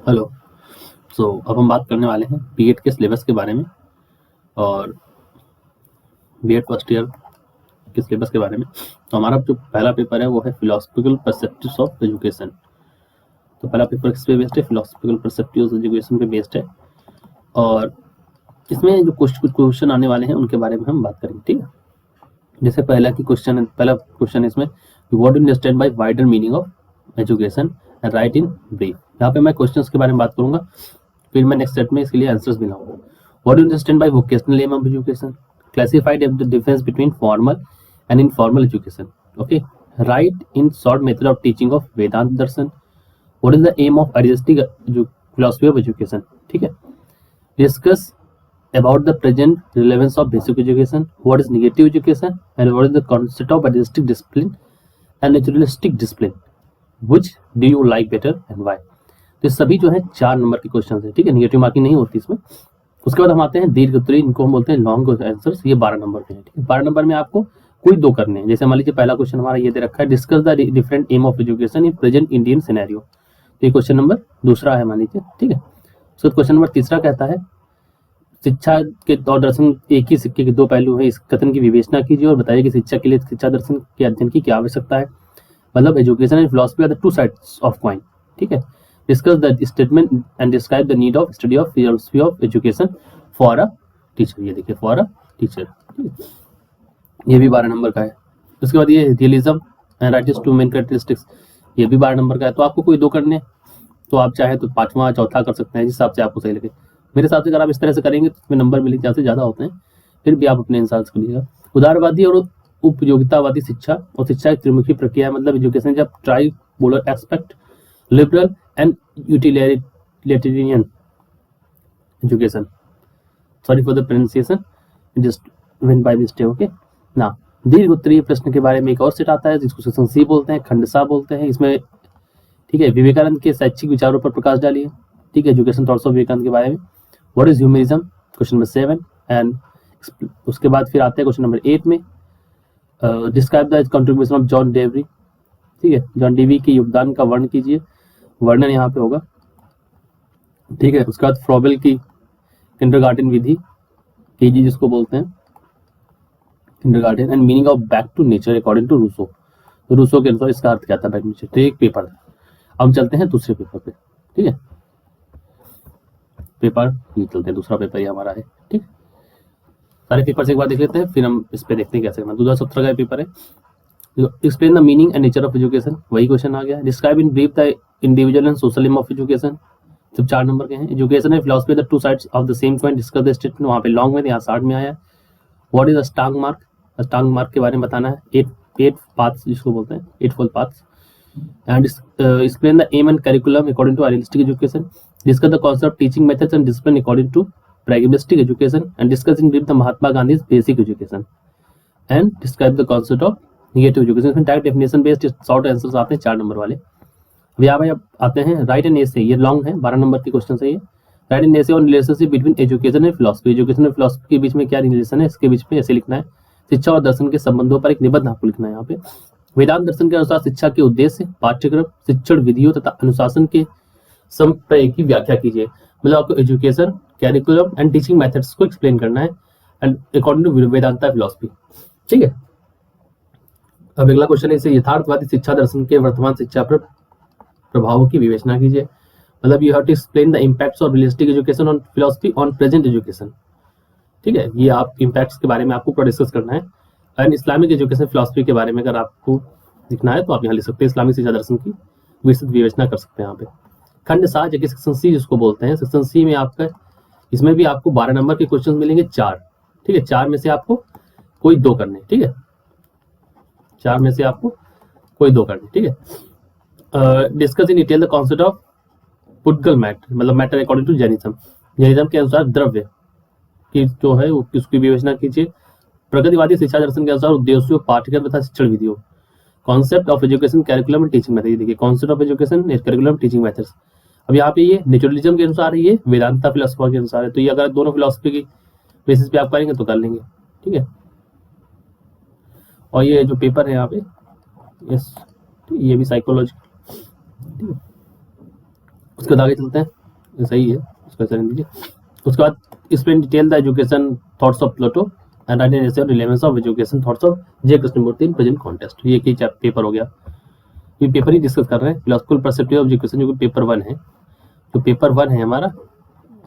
Hello. अब हम बात करने वाले हैं बीएड के सिलेबस के बारे में और बीएड फर्स्ट ईयर के सिलेबस के बारे में। तो हमारा जो पहला पेपर है वो है फिलोसफिकल परसेप्टिव्स ऑफ एजुकेशन। तो पहला पेपर किस पे बेस्ड है? फिलोसफिकल परसेप्टिव्स ऑफ एजुकेशन पे बेस्ड है और इसमें जो कुछ क्वेश्चन आने वाले हैं उनके बारे में हम बात करेंगे, ठीक है। जैसे पहला क्वेश्चन है इसमें, what do you understand bye wider meaning of education and right in brief. यहाँ पे मैं क्वेश्चंस के बारे में बात करूंगा, फिर मैं नेक्स्ट सेट में इसके लिए आंसर्स भी लाऊंगा। What do you understand by vocational aim of education, classified the difference between formal and informal education. Okay, right in short method of teaching of Vedanta darshan. What is the aim of artistic philosophy of education, ठीक है। Discuss about the present relevance of basic education, what is negative education, and what is the concept of artistic discipline and naturalistic discipline, which do you like better and why। तो सभी जो है 4 number के question है, ठीक है। Negative marking नहीं होती इसमें। उसके बाद हम आते हैं दीर्घ उत्तरी, इनको हम बोलते हैं लॉन्ग आंसर्स। ये 12 नंबर के हैं, ठीक है। 12 नंबर में आपको कोई 2 करने हैं। जैसे मान लीजिए पहला क्वेश्चन हमारा ये दे रखा है, discuss the different aim of education in present Indian scenario. तो ये क्वेश्चन नंबर दूसरा है, मान लीजिए, ठीक है। उसके बाद क्वेश्चन नंबर तीसरा कहता है, शिक्षा के और दर्शन एक ही सिक्के के 2 पहलू हैं, इस कथन की विवेचना कीजिए और बताइए कि शिक्षा के लिए शिक्षा दर्शन के अध्ययन की क्या आवश्यकता है। मतलब education and philosophy are the 2 sides of coin, ठीक है। Discuss the statement and describe the need of study of philosophy of education for a teacher. ये देखिए, फॉर अ टीचर, ठीक है। ये भी 12 नंबर का है। उसके बाद ये realism and writes two main characteristics, ये भी 12 नंबर का है। तो आपको कोई 2 करने, तो आप चाहे तो 5वां चौथा कर सकते हैं, जिस हिसाब से आपको सही लगे। मेरे हिसाब से अगर आप इस तरह से करेंगे तो इसमें नंबर मिलेंगे ज़्यादा होते हैं, फिर भी आप अपने हिसाब से करिएगा। उदारवादी और उपयोगितावादी शिक्षा और शिक्षा एक त्रिमुखी प्रक्रिया है। मतलब एजुकेशन जब try polar aspect, liberal and utilitarian education. Sorry for the pronunciation, just went by mistake, okay ना। दीर्घ उत्तरीय प्रश्न के बारे में एक और सेट आता है जिसको सेक्शन सी बोलते हैं, खंडसा बोलते हैं इसमें, ठीक है। विवेकानंद के शैक्षिक विचारों पर प्रकाश डालिए, ठीक है। एजुकेशन थॉट्स ऑफ विवेकानंद के बारे में। What is humanism, question number 7 and उसके बाद फिर आते हैं क्वेश्चन नंबर 8 में, describe the contribution of John Dewey, ठीक है। जॉन डेवी के योगदान का वर्णन कीजिए, वर्णन यहाँ पे होगा, ठीक है। उसके बाद फ्रॉबेल की किंडरगार्टन विधि कीजिए, जिसको बोलते हैं kindergarten, and meaning of back to nature according to Rousseau. तो रूसो के अनुसार इसका अर्थ क्या था, बैक टू नेचर। तो एक पेपर था। अब चलते हैं दूसरे पेपर पे, ठीक है। पेपर ये चलते हैं, दूसरा पेपर ये हमारा है, ठीक। सारे पेपर से एक बार देख लेते हैं, फिर हम इस पे देखते हैं कैसे करना। 2017 का पेपर है। Explain the meaning and nature of education, वही क्वेश्चन आ गया। Describe in brief the individual and social aim of education, सिर्फ 4 नंबर के हैं। Education and philosophy the 2 sides of the same coin, discuss the statement, वहाँ पे long में, यहाँ शॉर्ट में आया। What is strong mark, strong mark के बारे में बताना है। 8 पाथ्स जिसको बोलते हैं, 8 fold paths. And explain the aim and curriculum according to realistic education. Discuss the concept of teaching methods and discipline according to pragmatic education, and discuss in brief the Mahatma Gandhi's basic education, and describe the concept of negative education। इसमें direct definition based short answers आते हैं 4 number वाले। अभी आप आते हैं right an एसे, ये long है, 12 नंबर के क्वेश्चन है ये। Right an essay on relationship between education and philosophy, education और फिलोसफी के बीच में क्या रिलेशन है, इसके बीच में ऐसे लिखना है। शिक्षा और दर्शन के संबंधों पर एक निबंध आपको लिखना है यहाँ पे। वेदांत दर्शन के अनुसार शिक्षा के उद्देश्य, पाठ्यक्रम, शिक्षण विधियों तथा अनुशासन के समन्वय की व्याख्या कीजिए। मतलब आपको education, curriculum and teaching methods को एक्सप्लेन करना है and according to Vedanta philosophy, ठीक है। अब अगला क्वेश्चन है, इसे यथार्थवादी शिक्षा दर्शन के वर्तमान शिक्षा पर प्रभावों की विवेचना कीजिए। मतलब you have to explain the impacts of realistic education on philosophy on present education, ठीक है। ये आप इम्पैक्ट्स के बारे में आपको पूरा डिस्कस करना है। एंड इस्लामिक एजुकेशन फिलोसफी के बारे में अगर आपको लिखना है तो आप यहाँ लिख सकते हैं, इस्लामिक शिक्षा दर्शन की विस्तृत विवेचना कर सकते हैं यहाँ पे। खंड 7 या सेक्शन सी जिसको बोलते हैं, सेक्शन सी में आपका, इसमें भी आपको 12 नंबर के क्वेश्चन मिलेंगे 4, ठीक है। 4 में से आपको कोई 2 करने, ठीक है। 4 में से आपको कोई 2 करने, ठीक है। Discuss in detail the concept of pudgala matter, मतलब matter according to Jainism, Jainism के अनुसार द्रव्य की जो है उसकी विवेचना कीजिए। प्रगतिवादी शिक्षा दर्शन के अनुसार उद्देश्यों, पाठ्यक्रम तथा शिक्षण विधियों, concept of education, curriculum and teaching method. देखिए concept of education, curriculum, teaching methods. अब यहाँ पे ये नेचुरलिज्म के अनुसार है, ये वेदांता फिलोसफी के अनुसार है। तो ये अगर दोनों फिलोसफी की बेसिस पे आप करेंगे तो कर लेंगे, ठीक है। और ये जो पेपर है यहाँ पे, यस, ये भी साइकोलॉजी, ठीक है। उसके बाद आगे चलते हैं, ये सही है, उसका चलन दीजिए। उसके बाद explain detail the education thoughts of Plato and write an essay on relevance of education thoughts of J Krishnamurti in present context. ये एक पेपर हो गया, ये पेपर ही डिस्कस कर रहे हैं, फिलोसफिकल पर्सपेक्टिव ऑफ एजुकेशन, जो कि पेपर 1 है। तो पेपर 1 है हमारा,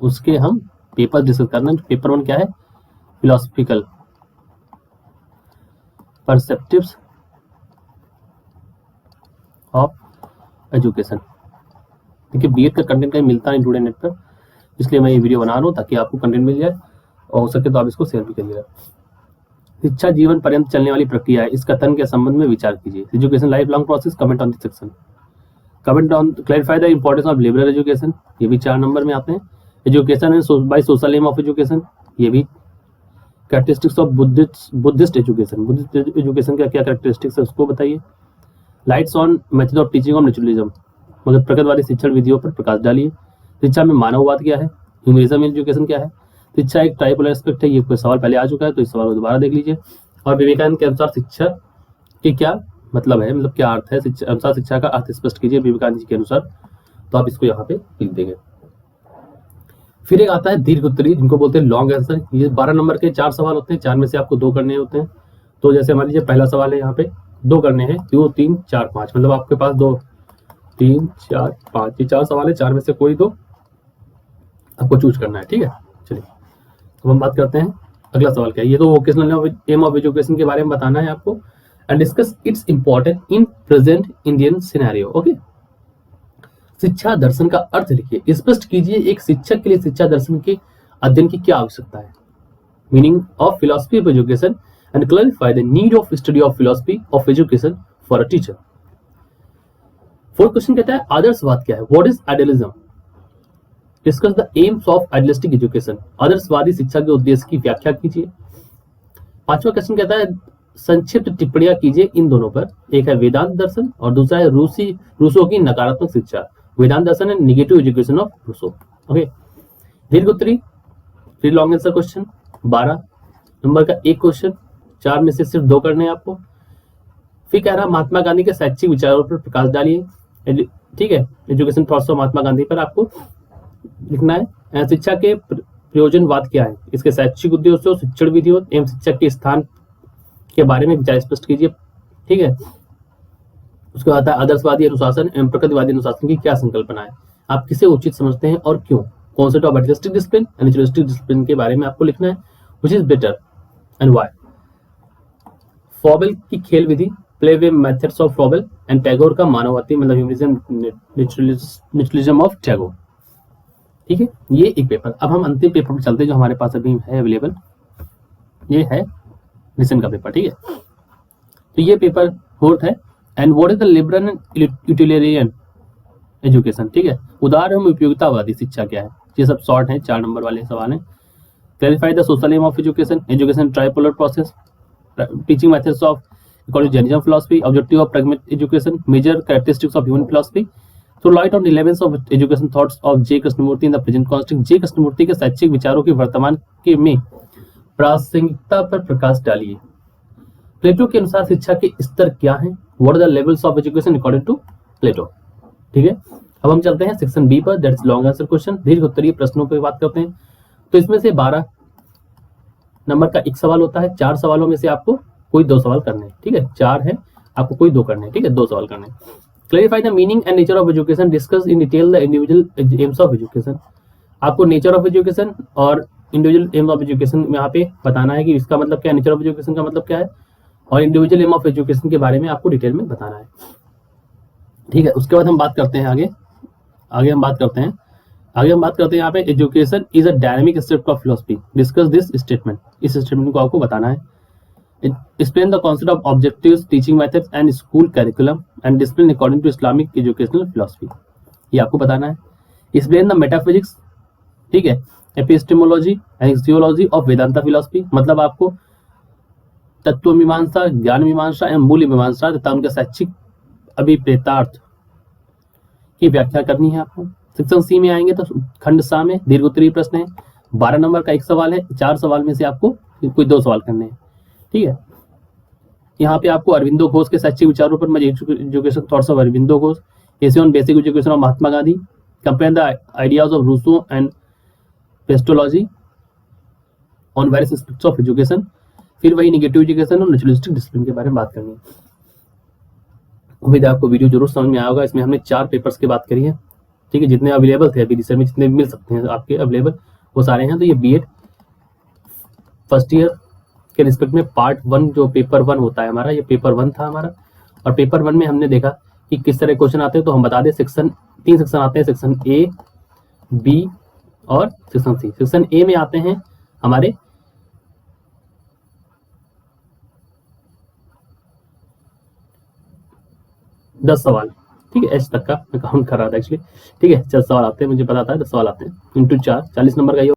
उसके हम पेपर डिस्कस कर रहे हैं। पेपर 1 क्या है? Philosophical perspectives of education. देखिए बीएड का कंटेंट कहीं मिलता नहीं टुडे नेट पर, इसलिए मैं ये वीडियो बना रहा हूँ ताकि आपको कंटेंट मिल जाए, और हो सके तो आप इसको शेयर भी करिएगा। शिक्षा जीवन पर्यंत चलने वाली प्रक्रिया है, इस कथन के संबंध में विचार कीजिए। Education life long process, comment on this section. Comment on clarify the importance of liberal education, ये भी 4 नंबर में आते हैं। Education and by social aim of education, ये भी। Characteristics of Buddhist education, Buddhist education का क्या कैरेक्टरिस्टिक्स है उसको बताइए। Lights on method of teaching of naturalism, मतलब प्रगतिवादी शिक्षण विधियों पर प्रकाश डालिए। शिक्षा में मानववाद क्या है? ह्यूमनिज्म एजुकेशन क्या है? शिक्षा एक ट्राइपोलर एस्पेक्ट है, ये कोई सवाल पहले आ चुका है तो इस सवाल को दोबारा देख लीजिए। और विवेकानंद के अनुसार शिक्षा की क्या मतलब है, मतलब क्या अर्थ है, अनुसार शिक्षा का अर्थ स्पष्ट कीजिए विवेकानंद जी के अनुसार। तो आप इसको यहाँ पे लिख देंगे। फिर एक आता है दीर्घ उत्तरी, जिनको बोलते हैं लॉन्ग आंसर। ये 12 नंबर के 4 सवाल होते हैं, 4 में से आपको 2 करने होते हैं। तो जैसे मान लीजिए पहला सवाल है, यहाँ पे 2 करने हैं, 2 3 4 5, मतलब आपके पास 2 3 4 5, ये 4 सवाल है, 4 में से कोई 2 आपको चूज करना है। ठीक है, चलिए तो हम बात करते हैं अगला सवाल क्या है। ये तो वोकेशनल एम ऑफ एजुकेशन के बारे में बताना है आपको, and discuss it's important in present Indian scenario. Okay, शिक्षा दर्शन का अर्थ लिखिए, स्पष्ट कीजिए एक शिक्षक के लिए शिक्षा दर्शन के अध्ययन की क्या आवश्यकता है। Meaning of philosophy of education and clarify the need of study of philosophy of education for a teacher. 4th question कहता है आदर्शवाद क्या है? What is idealism? Discuss the AIIMS of idealistic education, आदर्शवादी शिक्षा के उद्देश्य की व्याख्या कीजिए। 5वां क्वेश्चन कहता है संक्षिप्त टिप्पणियां कीजिए इन दोनों पर। एक है वेदांत दर्शन और दूसरा है रूसो की नकारात्मक शिक्षा। Vedanta darshan and negative education of Rousseau. Okay, दीर्घ उत्तरी फिर लॉन्ग आंसर क्वेश्चन 12 नंबर का एक क्वेश्चन, 4 में से सिर्फ 2 करने हैं आपको। फिर कह रहा महात्मा गांधी के शैक्षिक विचारों पर प्रकाश डालिए। ठीक है, education thoughts of Mahatma Gandhi पर आपको लिखना है। शिक्षा के प्रयोजनवाद क्या है? इसके शैक्षिक उद्देश्यों, शिक्षण विधियों एवं शिक्षक के स्थान के बारे में विचार स्पष्ट कीजिए। ठीक है, उसके बाद आदर्शवादी अनुशासन एवं प्रकृतिवादी अनुशासन की क्या संकल्पना है? आप किसे उचित समझते हैं और क्यों? Concept of artistic discipline and naturalistic discipline के बारे में आपको लिखना है। Which is better and why? Froebel की खेल विधि, play way methods of Froebel and Tagore का मानववादी मतलब ह्यूमनिज्म नेचुरलिज्म ऑफ टैगोर। ठीक है, ये एक पेपर। अब हम अंतिम पेपर पर चलते हैं जो हमारे पास अभी है अवेलेबल, ये है लिसन का पेपर। ठीक है, तो ये पेपर 4th है। And what is the liberal and utilitarian education? ठीक है, उदार एवं उपयोगितावादी शिक्षा क्या है? ये सब शॉर्ट है, 4 नंबर वाले सवाल हैं। Clarify the social aim of education, education tripolar process, teaching methods of journalism philosophy, objective of pragmatic education, major characteristics of human philosophy, through light on relevance of education thoughts of J Krishnamurti in the present context. J Krishnamurti के शैक्षिक विचारों की वर्तमान के में प्रासंगिकता पर प्रकाश डालिए। प्लेटो के अनुसार शिक्षा के स्तर क्या हैं? What are the levels of education according to Plato. ठीक है, अब हम चलते हैं सेक्शन बी पर, दैट्स लॉन्ग आंसर क्वेश्चन, दीर्घ उत्तरीय प्रश्नों पर बात करते हैं। तो इसमें से 12 नंबर का एक सवाल होता है, 4 सवालों में से आपको कोई 2 सवाल करने हैं। ठीक है, 4 है, आपको कोई 2 करने हैं। ठीक है, 2 सवाल करने हैं। Clarify the meaning and nature of education, discuss in detail the individual AIIMS of education. आपको नेचर ऑफ एजुकेशन और इंडिविजुअल एम ऑफ एजुकेशन में यहाँ पे बताना है कि इसका मतलब क्या है, नेचर ऑफ एजुकेशन का मतलब क्या है, और इंडिविजुअल एम ऑफ एजुकेशन के बारे में आपको डिटेल में बताना है। ठीक है, उसके बाद हम बात करते हैं आगे हम बात करते हैं यहाँ पे education is a dynamic aspect of philosophy, discuss this statement. इस स्टेटमेंट को आपको बताना है। Explain the concept of objectives, teaching methods and school curriculum and discipline according to Islamic educational philosophy, ये आपको बताना है। एक्सप्लेन द मेटाफिजिक्स, ठीक है, epistemology and axiology of Vedanta philosophy, मतलब आपको तत्व मीमांसा, ज्ञान मीमांसा एवं मूल्य मीमांसा तथा उनके शैक्षिक अभिप्रेतार्थ की व्याख्या करनी है आपको। सेक्शन सी में आएंगे तो खंड सा में दीर्घ उत्तरीय प्रश्न है, 12 नंबर का एक सवाल है, 4 सवाल में से आपको कोई 2 सवाल करने हैं। ठीक है, यहाँ पे आपको अरविंदो घोष के शैक्षिक विचारों पर education thoughts of Aurobindo Ghosh, essay on basic education of Mahatma Gandhi, compare the ideas of Rousseau and Pestalozzi on various aspects of education. फिर वही निगेटिव एजुकेशन और नेचुरलिस्टिक डिसिप्लिन के बारे में बात करनी है। उम्मीद है आपको वीडियो जरूर समझ में आया होगा। इसमें हमने 4 पेपर्स की बात करी है, ठीक है, जितने अवेलेबल थे अभी रिसर्च में, जितने मिल सकते हैं आपके अवेलेबल वो सारे हैं। तो ये बीएड फर्स्ट ईयर के रिस्पेक्ट में पार्ट 1 जो पेपर 1 होता है हमारा, ये पेपर 1 था हमारा। और पेपर 1 में हमने देखा कि किस तरह क्वेश्चन आते हैं। तो हम बता दें, 3 सेक्शन आते हैं, सेक्शन ए, बी और सेक्शन सी। सेक्शन ए में आते हैं हमारे 10 सवाल, ठीक है, एच तक का मैं काउंट कर रहा था एक्चुअली, ठीक है। 10 सवाल आते हैं, मुझे पता था 10 सवाल आते हैं, इंटू 4 40 नंबर का ये